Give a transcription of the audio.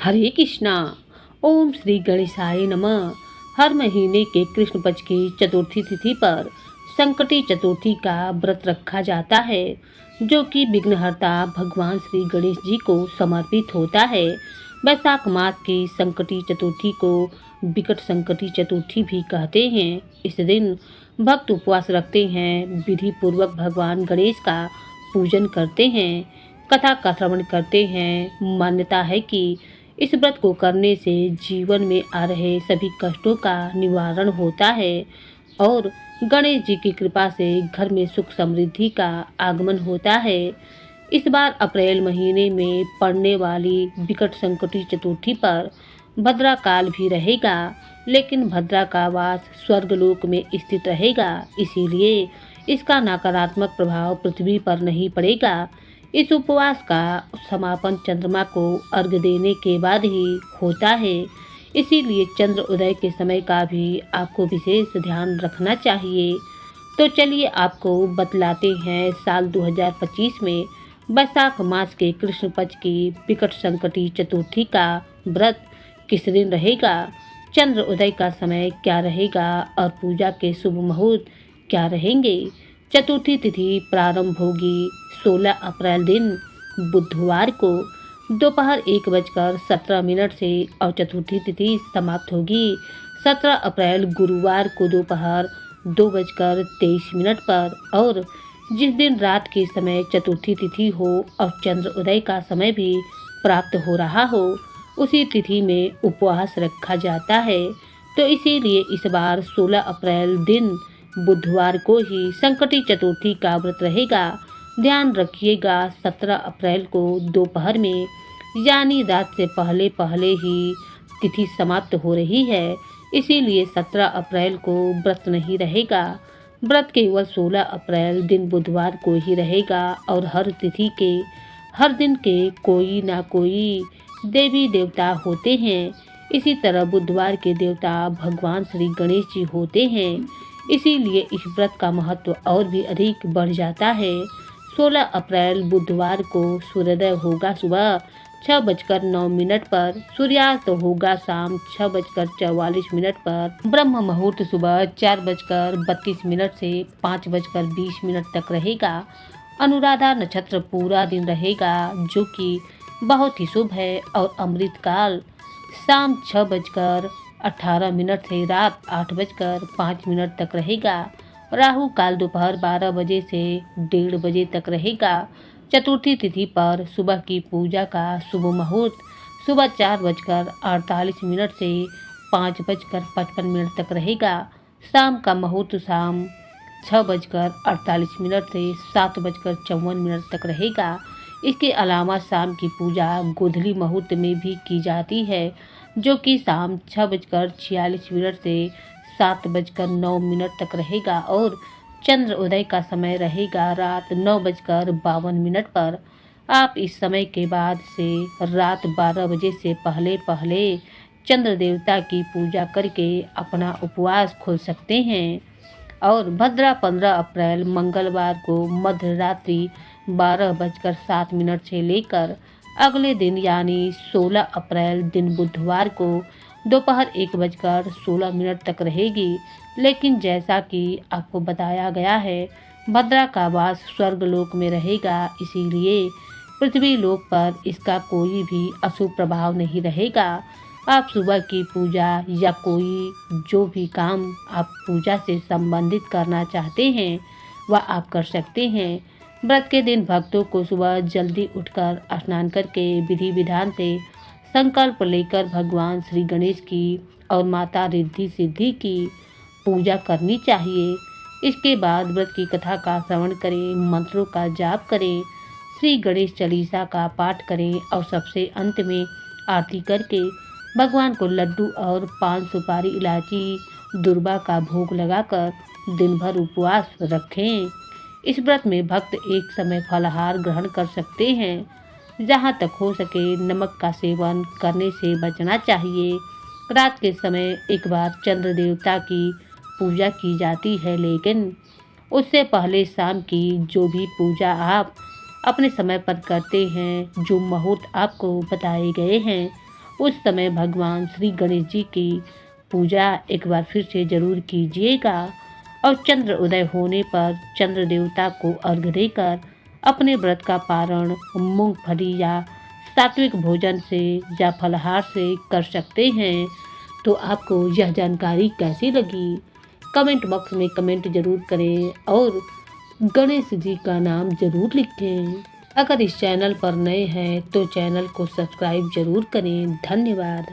हरे कृष्णा। ओम श्री गणेशाय नमः। हर महीने के कृष्ण पक्ष की चतुर्थी तिथि पर संकटी चतुर्थी का व्रत रखा जाता है, जो कि विघ्नहर्ता भगवान श्री गणेश जी को समर्पित होता है। वैशाख मास की संकटी चतुर्थी को विकट संकटी चतुर्थी भी कहते हैं। इस दिन भक्त उपवास रखते हैं, विधि पूर्वक भगवान गणेश का पूजन करते हैं, कथा का श्रवण करते हैं। मान्यता है कि इस व्रत को करने से जीवन में आ रहे सभी कष्टों का निवारण होता है और गणेश जी की कृपा से घर में सुख समृद्धि का आगमन होता है। इस बार अप्रैल महीने में पड़ने वाली विकट संकटी चतुर्थी पर भद्रा काल भी रहेगा, लेकिन भद्रा का वास स्वर्गलोक में स्थित रहेगा, इसीलिए इसका नकारात्मक प्रभाव पृथ्वी पर नहीं पड़ेगा। इस उपवास का समापन चंद्रमा को अर्घ्य देने के बाद ही होता है, इसीलिए चंद्र उदय के समय का भी आपको विशेष ध्यान रखना चाहिए। तो चलिए आपको बतलाते हैं साल 2025 में वैशाख मास के कृष्ण पक्ष की विकट संकटी चतुर्थी का व्रत किस दिन रहेगा, चंद्र उदय का समय क्या रहेगा और पूजा के शुभ मुहूर्त क्या रहेंगे। चतुर्थी तिथि प्रारंभ होगी 16 अप्रैल दिन बुधवार को दोपहर 1:17 से और चतुर्थी तिथि समाप्त होगी 17 अप्रैल गुरुवार को दोपहर 2:23 पर। और जिस दिन रात के समय चतुर्थी तिथि हो और चंद्र उदय का समय भी प्राप्त हो रहा हो, उसी तिथि में उपवास रखा जाता है। तो इसीलिए इस बार 16 अप्रैल दिन बुधवार को ही संकटी चतुर्थी का व्रत रहेगा। ध्यान रखिएगा 17 अप्रैल को दोपहर में यानी रात से पहले पहले ही तिथि समाप्त हो रही है, इसीलिए 17 अप्रैल को व्रत नहीं रहेगा। व्रत केवल 16 अप्रैल दिन बुधवार को ही रहेगा और हर तिथि के हर दिन के कोई ना कोई देवी देवता होते हैं। इसी तरह बुधवार के देवता भगवान श्री गणेश जी होते हैं, इसीलिए इस व्रत का महत्व और भी अधिक बढ़ जाता है। 16 अप्रैल बुधवार को सूर्योदय होगा सुबह 6:09 पर, सूर्यास्त होगा शाम 6:44 पर, ब्रह्म मुहूर्त सुबह 4:32 से 5:20 तक रहेगा। अनुराधा नक्षत्र पूरा दिन रहेगा, जो कि बहुत ही शुभ है। और अमृत काल शाम 6:18 से रात 8:05 तक रहेगा। राहु काल दोपहर 12 बजे से 1:30 बजे तक रहेगा। चतुर्थी तिथि पर सुबह की पूजा का शुभ मुहूर्त सुबह 4:48 से 5:55 तक रहेगा। शाम का मुहूर्त शाम 6:48 से 7:54 तक रहेगा। इसके अलावा शाम की पूजा गोधूली मुहूर्त में भी की जाती है, जो कि शाम 6:46 से 7:09 तक रहेगा। और चंद्र उदय का समय रहेगा रात 9:52 पर। आप इस समय के बाद से रात 12 बजे से पहले पहले चंद्र देवता की पूजा करके अपना उपवास खोल सकते हैं। और भद्रा 15 अप्रैल मंगलवार को मध्य रात्रि 12:07 से लेकर अगले दिन यानी 16 अप्रैल दिन बुधवार को दोपहर 1:16 तक रहेगी। लेकिन जैसा कि आपको बताया गया है, भद्रा का वास स्वर्गलोक में रहेगा, इसीलिए पृथ्वी लोक पर इसका कोई भी अशुभ प्रभाव नहीं रहेगा। आप सुबह की पूजा या कोई जो भी काम आप पूजा से संबंधित करना चाहते हैं वह आप कर सकते हैं। व्रत के दिन भक्तों को सुबह जल्दी उठकर स्नान करके विधि विधान से संकल्प लेकर भगवान श्री गणेश की और माता रिद्धि सिद्धि की पूजा करनी चाहिए। इसके बाद व्रत की कथा का श्रवण करें, मंत्रों का जाप करें, श्री गणेश चालीसा का पाठ करें और सबसे अंत में आरती करके भगवान को लड्डू और पान सुपारी इलायची दुर्बा का भोग लगाकर दिन भर उपवास रखें। इस व्रत में भक्त एक समय फलाहार ग्रहण कर सकते हैं। जहाँ तक हो सके नमक का सेवन करने से बचना चाहिए। रात के समय एक बार चंद्र देवता की पूजा की जाती है, लेकिन उससे पहले शाम की जो भी पूजा आप अपने समय पर करते हैं, जो मुहूर्त आपको बताए गए हैं, उस समय भगवान श्री गणेश जी की पूजा एक बार फिर से जरूर कीजिएगा और चंद्र उदय होने पर चंद्र देवता को अर्घ्य देकर अपने व्रत का पारण मूंगफली या सात्विक भोजन से या फलाहार से कर सकते हैं। तो आपको यह जानकारी कैसी लगी कमेंट बॉक्स में कमेंट जरूर करें और गणेश जी का नाम जरूर लिखें। अगर इस चैनल पर नए हैं तो चैनल को सब्सक्राइब जरूर करें। धन्यवाद।